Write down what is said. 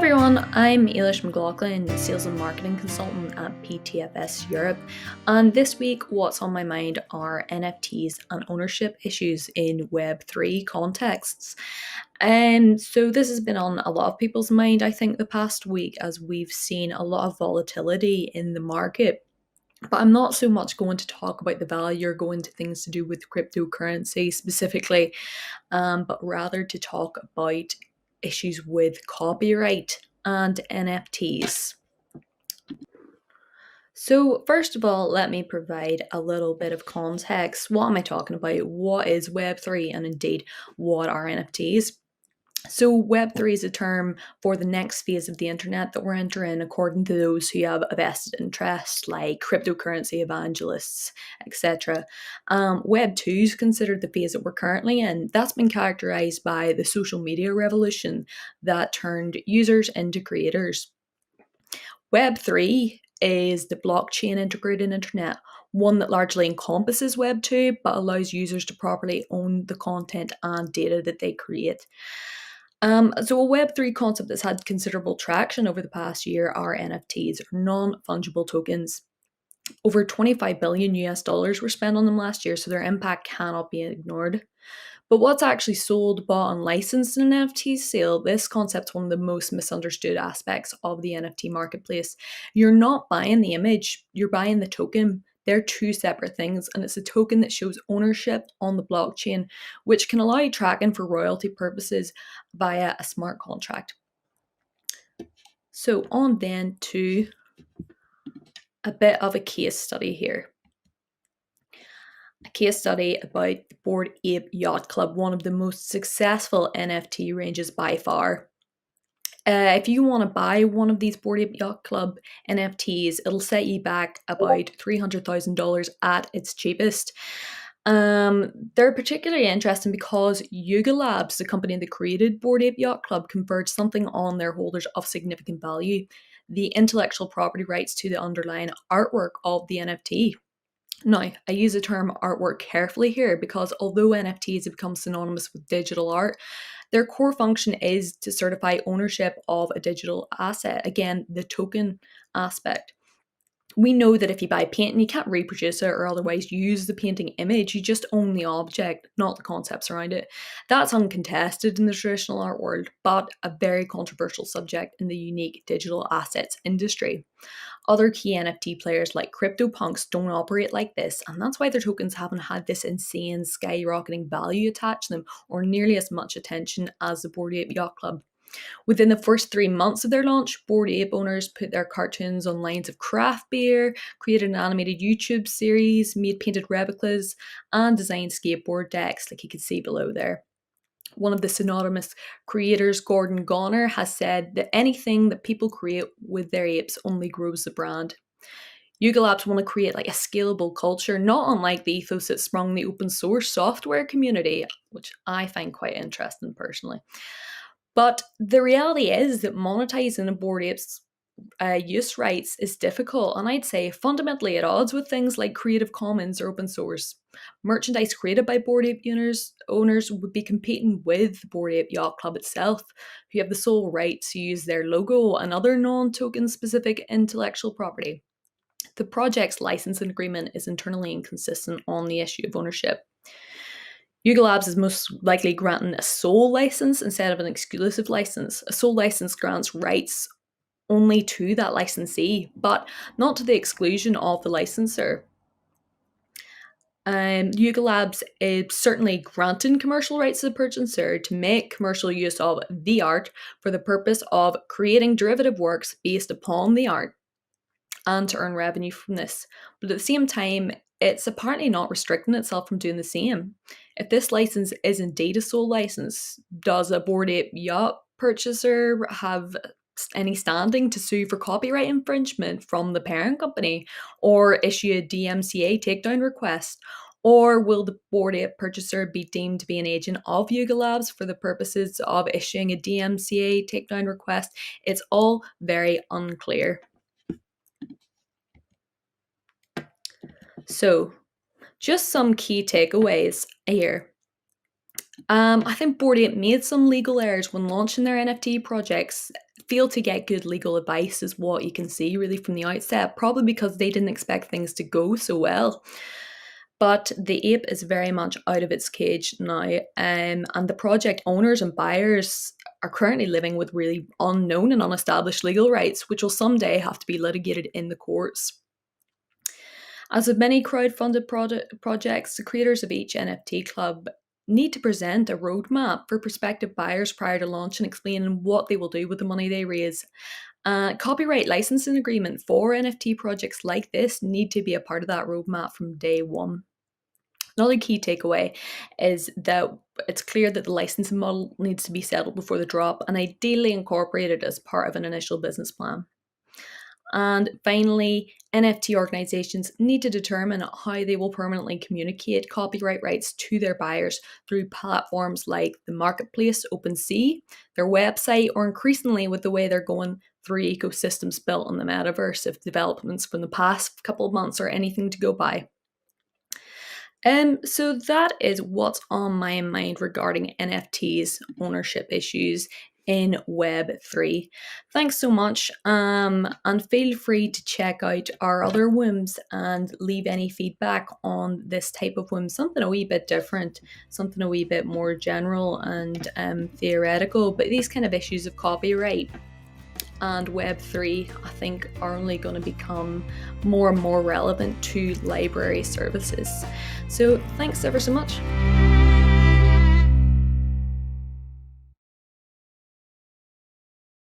everyone, I'm Eilish McLaughlin, Sales and Marketing Consultant at PTFS Europe, and this week what's on my mind are NFTs and ownership issues in Web3 contexts. So this has been on a lot of people's mind, I think, the past week as we've seen a lot of volatility in the market. But I'm not so much going to talk about the value or go into things to do with cryptocurrency specifically, but rather to talk about issues with copyright and NFTs. So, first of all, let me provide a little bit of context. What am I talking about? What is Web3 and indeed what are NFTs? So, Web3 is a term for the next phase of the internet that we're entering, according to those who have a vested interest, like cryptocurrency evangelists, etc. Web2 is considered the phase that we're currently in. That's been characterized by the social media revolution that turned users into creators. Web3 is the blockchain integrated internet, one that largely encompasses Web2 but allows users to properly own the content and data that they create. So a Web3 concept that's had considerable traction over the past year are NFTs, or non-fungible tokens. Over 25 billion US dollars were spent on them last year, so their impact cannot be ignored. But what's actually sold, bought, and licensed in an NFT sale, this concept's one of the most misunderstood aspects of the NFT marketplace. You're not buying the image, you're buying the token. They're two separate things, and it's a token that shows ownership on the blockchain, which can allow you tracking for royalty purposes via a smart contract. So on then to a bit of a case study here. A case study about the Bored Ape Yacht Club, one of the most successful NFT ranges by far. If you want to buy one of these Bored Ape Yacht Club NFTs, it'll set you back about $300,000 at its cheapest. They're particularly interesting because Yuga Labs, the company that created Bored Ape Yacht Club, conferred something on their holders of significant value: the intellectual property rights to the underlying artwork of the NFT. Now, I use the term artwork carefully here because although NFTs have become synonymous with digital art, their core function is to certify ownership of a digital asset. Again, the token aspect. We know that if you buy painting, you can't reproduce it or otherwise use the painting image. You just own the object, not the concepts around it. That's uncontested in the traditional art world, but a very controversial subject in the unique digital assets industry. Other key NFT players like CryptoPunks don't operate like this, and that's why their tokens haven't had this insane skyrocketing value attached to them or nearly as much attention as the Bored Ape Yacht Club. Within the first 3 months of their launch, Bored Ape owners put their cartoons on lines of craft beer, created an animated YouTube series, made painted replicas, and designed skateboard decks like you can see below there. One of the synonymous creators, Gordon Goner, has said that anything that people create with their apes only grows the brand. Yuga Labs want to create like a scalable culture, not unlike the ethos that sprung the open source software community, which I find quite interesting personally. But the reality is that monetizing a Bored Apes use rights is difficult, and I'd say fundamentally at odds with things like Creative Commons or open source. Merchandise created by Bored Ape owners would be competing with the Bored Ape Yacht Club itself, who have the sole right to use their logo and other non-token specific intellectual property. The project's licensing agreement is internally inconsistent on the issue of ownership. Yuga Labs is most likely granting a sole license instead of an exclusive license. A sole license grants rights only to that licensee, but not to the exclusion of the licensor. Yuga Labs is certainly granting commercial rights to the purchaser to make commercial use of the art for the purpose of creating derivative works based upon the art and to earn revenue from this. But at the same time, it's apparently not restricting itself from doing the same. If this license is indeed a sole license, does a Bored Ape Yacht purchaser have any standing to sue for copyright infringement from the parent company or issue a DMCA takedown request? Or will the Bored Ape purchaser be deemed to be an agent of Yuga Labs for the purposes of issuing a DMCA takedown request? It's all very unclear. So, just some key takeaways here. I think Bored Ape made some legal errors when launching their NFT projects. Failed to get good legal advice is what you can see really from the outset, probably because they didn't expect things to go so well. But the ape is very much out of its cage now, and the project owners and buyers are currently living with really unknown and unestablished legal rights, which will someday have to be litigated in the courts. As with many crowd-funded projects, the creators of each NFT club need to present a roadmap for prospective buyers prior to launch and explaining what they will do with the money they raise. Copyright licensing agreement for NFT projects like this need to be a part of that roadmap from day one. Another key takeaway is that it's clear that the licensing model needs to be settled before the drop and ideally incorporated as part of an initial business plan. And finally, NFT organizations need to determine how they will permanently communicate copyright rights to their buyers through platforms like the marketplace, OpenSea, their website, or increasingly with the way they're going through ecosystems built on the metaverse, if developments from the past couple of months are anything to go by. So that is what's on my mind regarding NFTs, ownership issues in Web3. Thanks so much, and feel free to check out our other whims and leave any feedback on this type of whim, something a wee bit different, something a wee bit more general and theoretical, but these kind of issues of copyright and Web3, I think, are only going to become more and more relevant to library services. So thanks ever so much.